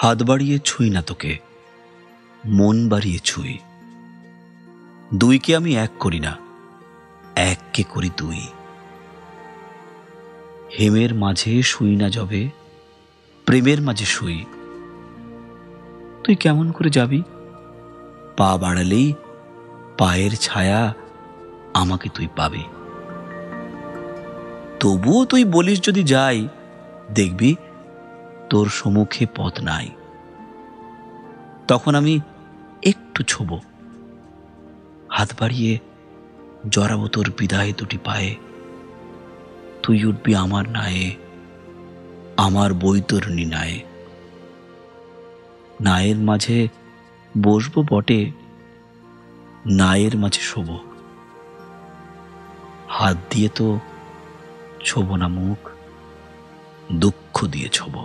হাত বাড়িয়ে ছুঁই না তোকে, মন বাড়িয়ে ছুঁই। দুইকে আমি এক করি না, এককে করি দুই। হেমের মাঝে শুই না যবে, প্রেমের মাঝে শুই। তুই কেমন করে যাবি? পা বাড়ালেই পায়ের ছায়া আমাকে তুই পাবি। তবুও তুই বলিস যদি যাই, দেখবি তোর সম্মুখে পথ নাই। তখন আমি একটু ছোব, হাত বাড়িয়ে জড়াবো তোর বিদায় দুটি পায়ে। তুই উঠবি আমার নায়ে, আমার বৈতরণী নায়ে। নায়ের মাঝে বসবো বটে, নায়ের মাঝে শোবো। হাত দিয়ে তো ছোব না মুখ, দুঃখ দিয়ে ছোব।